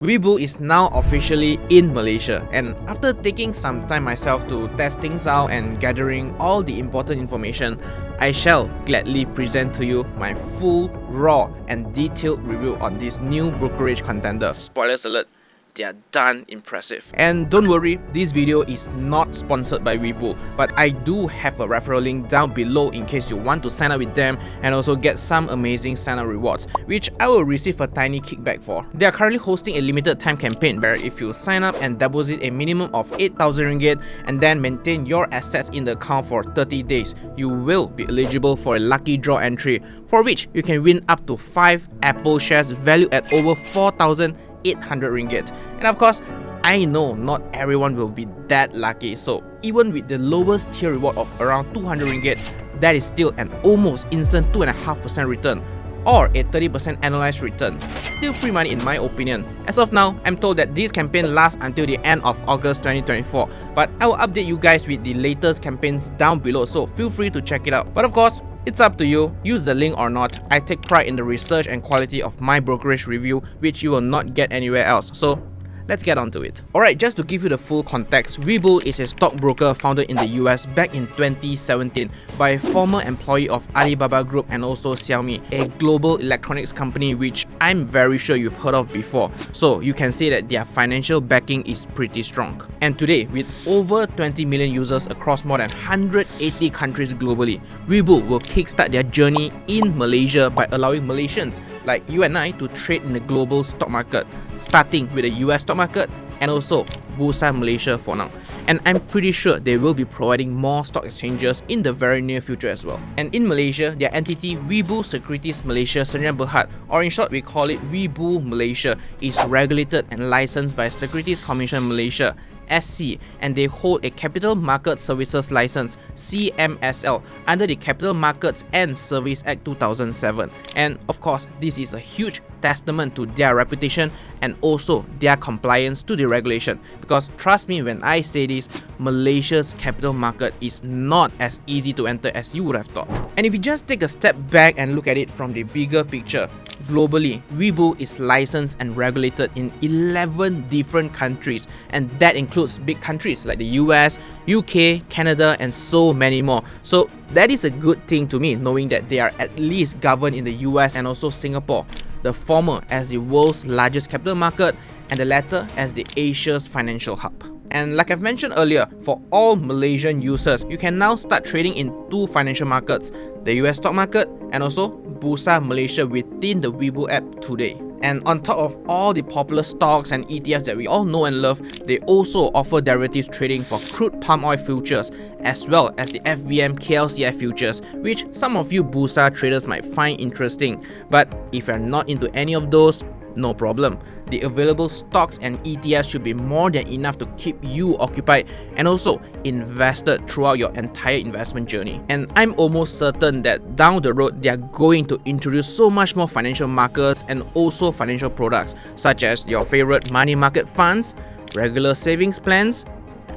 Webull is now officially in Malaysia, and after taking some time myself to test things out and gathering all the important information, I shall gladly present to you my full, raw and detailed review on this new brokerage contender. Spoilers alert, they are done impressive. And don't worry, this video is not sponsored by Webull, but I do have a referral link down below in case you want to sign up with them and also get some amazing sign up rewards, which I will receive a tiny kickback for. They are currently hosting a limited time campaign where if you sign up and deposit a minimum of 8,000 ringgit and then maintain your assets in the account for 30 days, you will be eligible for a lucky draw entry, for which you can win up to 5 Apple shares valued at over 4,800 ringgit. And of course, I know not everyone will be that lucky, so even with the lowest tier reward of around 200 ringgit, that is still an almost instant 2.5% return or a 30% annualized return. Still free money in my opinion. As of now, I'm told that this campaign lasts until the end of August 2024, but I will update you guys with the latest campaigns down below, so feel free to check it out. But of course, it's up to you, use the link or not. I take pride in the research and quality of my brokerage review, which you will not get anywhere else. So let's get on to it. Alright, just to give you the full context, Webull is a stockbroker founded in the US back in 2017 by a former employee of Alibaba Group and also Xiaomi, a global electronics company which I'm very sure you've heard of before. So you can see that their financial backing is pretty strong. And today, with over 20 million users across more than 180 countries globally, Webull will kickstart their journey in Malaysia by allowing Malaysians like you and I to trade in the global stock market, starting with the US stock market and also Bursa Malaysia for now. And I'm pretty sure they will be providing more stock exchanges in the very near future as well. And in Malaysia, their entity Webull Securities Malaysia Sdn Bhd, or in short we call it Webull Malaysia, is regulated and licensed by Securities Commission Malaysia SC, and they hold a Capital Market Services License CMSL under the Capital Markets and Service Act 2007. And of course, this is a huge testament to their reputation and also their compliance to the regulation, because trust me when I say this, Malaysia's capital market is not as easy to enter as you would have thought. And if you just take a step back and look at it from the bigger picture, globally, Webull is licensed and regulated in 11 different countries, and that includes big countries like the US, UK, Canada and so many more. So that is a good thing to me, knowing that they are at least governed in the US and also Singapore, the former as the world's largest capital market and the latter as the Asia's financial hub. And like I've mentioned earlier, for all Malaysian users, you can now start trading in 2 financial markets, the US stock market and also Bursa Malaysia within the Webull app today. And on top of all the popular stocks and ETFs that we all know and love, they also offer derivatives trading for crude palm oil futures, as well as the FBM KLCI futures, which some of you Bursa traders might find interesting. But if you're not into any of those, no problem. The available stocks and ETFs should be more than enough to keep you occupied and also invested throughout your entire investment journey. And I'm almost certain that down the road, they are going to introduce so much more financial markets and also financial products, such as your favorite money market funds, regular savings plans,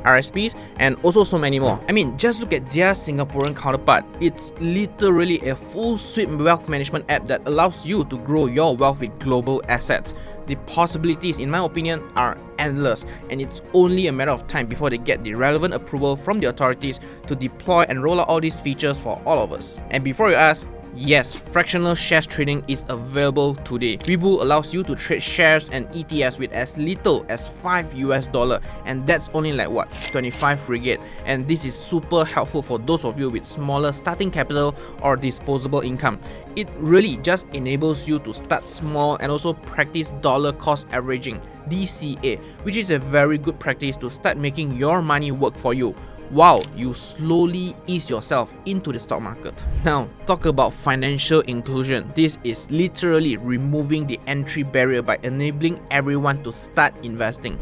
RSPs, and also so many more. I mean, just look at their Singaporean counterpart. It's literally a full suite wealth management app that allows you to grow your wealth with global assets. The possibilities, in my opinion, are endless, and it's only a matter of time before they get the relevant approval from the authorities to deploy and roll out all these features for all of us. And before you ask, yes, fractional shares trading is available today. Webull allows you to trade shares and ETFs with as little as $5, and that's only like what, 25 ringgit. And this is super helpful for those of you with smaller starting capital or disposable income. It really just enables you to start small and also practice dollar cost averaging, DCA, which is a very good practice to start making your money work for you while you slowly ease yourself into the stock market. Now, talk about financial inclusion. This is literally removing the entry barrier by enabling everyone to start investing.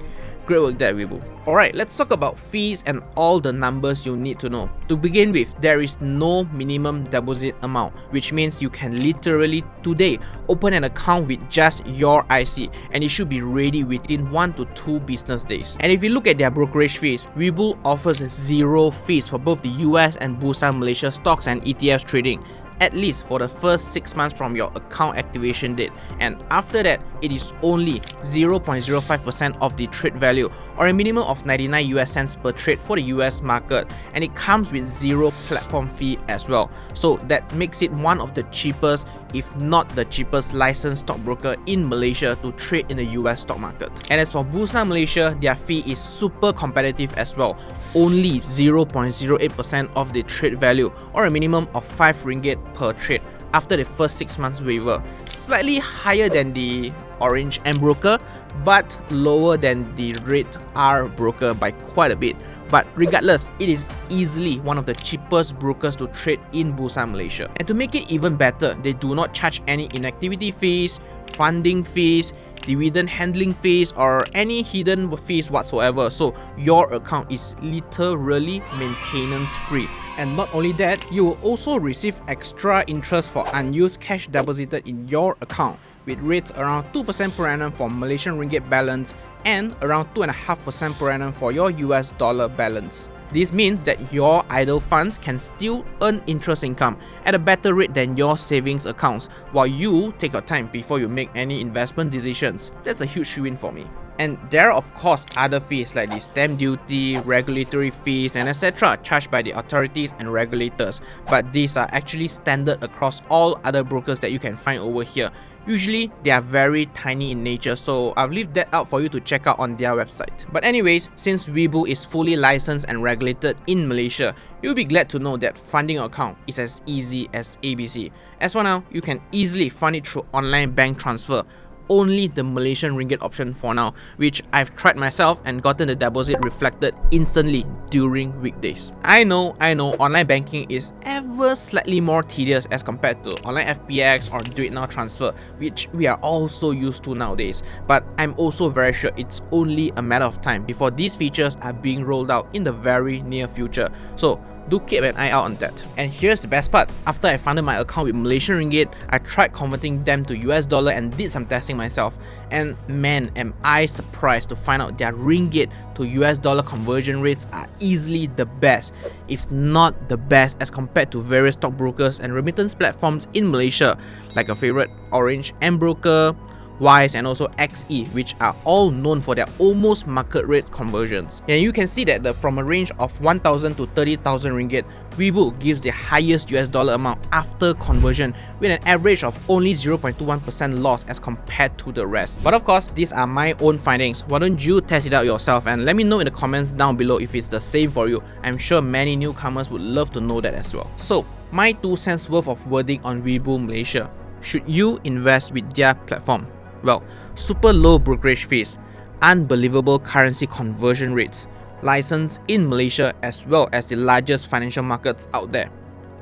Great work there, Webull. Alright, let's talk about fees and all the numbers you need to know. To begin with, there is no minimum deposit amount, which means you can literally today open an account with just your IC and it should be ready within 1 to 2 business days. And if you look at their brokerage fees, Webull offers 0 fees for both the US and Bursa Malaysia stocks and ETFs trading. at least for the first 6 months from your account activation date, and after that it is only 0.05% of the trade value, or a minimum of 99 US cents per trade for the US market, and it comes with zero platform fee as well. So that makes it one of the cheapest, if not the cheapest, licensed stockbroker in Malaysia to trade in the US stock market. And as for Bursa Malaysia, their fee is super competitive as well, only 0.08% of the trade value, or a minimum of 5 ringgit per trade after the first 6 months waiver. Slightly higher than the Orange M broker, but lower than the Red R broker by quite a bit. But regardless, it is easily one of the cheapest brokers to trade in Bursa Malaysia. And to make it even better, they do not charge any inactivity fees, funding fees, dividend handling fees, or any hidden fees whatsoever. So your account is literally maintenance free. And not only that, you will also receive extra interest for unused cash deposited in your account, with rates around 2% per annum for Malaysian ringgit balance and around 2.5% per annum for your US dollar balance. This means that your idle funds can still earn interest income at a better rate than your savings accounts, while you take your time before you make any investment decisions. That's a huge win for me. And there are of course other fees like the stamp duty, regulatory fees, and etc. charged by the authorities and regulators, but these are actually standard across all other brokers that you can find over here. Usually they are very tiny in nature, so I'll leave that out for you to check out on their website. But anyways, since Webull is fully licensed and regulated in Malaysia, you'll be glad to know that funding your account is as easy as ABC. As for now, you can easily fund it through online bank transfer. Only the Malaysian ringgit option for now, which I've tried myself and gotten the deposit reflected instantly during weekdays. I know, online banking is ever slightly more tedious as compared to online FPX or do it now transfer, which we are all so used to nowadays. But I'm also very sure it's only a matter of time before these features are being rolled out in the very near future. So do keep an eye out on that. And here's the best part. After I funded my account with Malaysian ringgit, I tried converting them to US dollar and did some testing myself. And man, am I surprised to find out their ringgit to US dollar conversion rates are easily the best, if not the best, as compared to various stockbrokers and remittance platforms in Malaysia, like a favorite Orange M broker, Wise, and also XE, which are all known for their almost market rate conversions. And you can see that from a range of 1,000 to 30,000 ringgit, Webull gives the highest US dollar amount after conversion, with an average of only 0.21% loss as compared to the rest. But of course, these are my own findings. Why don't you test it out yourself and let me know in the comments down below if it's the same for you. I'm sure many newcomers would love to know that as well. So, my 2 cents worth of wording on Webull Malaysia. Should you invest with their platform? Well, super low brokerage fees, unbelievable currency conversion rates, license in Malaysia as well as the largest financial markets out there.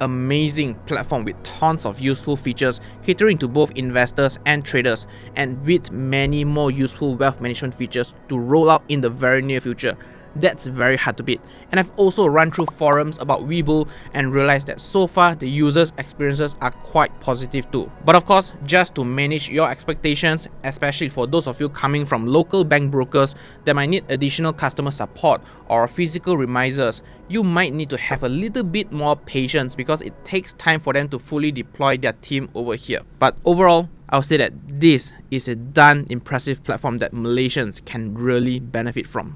Amazing platform with tons of useful features catering to both investors and traders, and with many more useful wealth management features to roll out in the very near future. That's very hard to beat. And I've also run through forums about Webull and realized that so far the users' experiences are quite positive too. But of course, just to manage your expectations, especially for those of you coming from local bank brokers that might need additional customer support or physical reminders, you might need to have a little bit more patience because it takes time for them to fully deploy their team over here. But overall, I'll say that this is a darn impressive platform that Malaysians can really benefit from.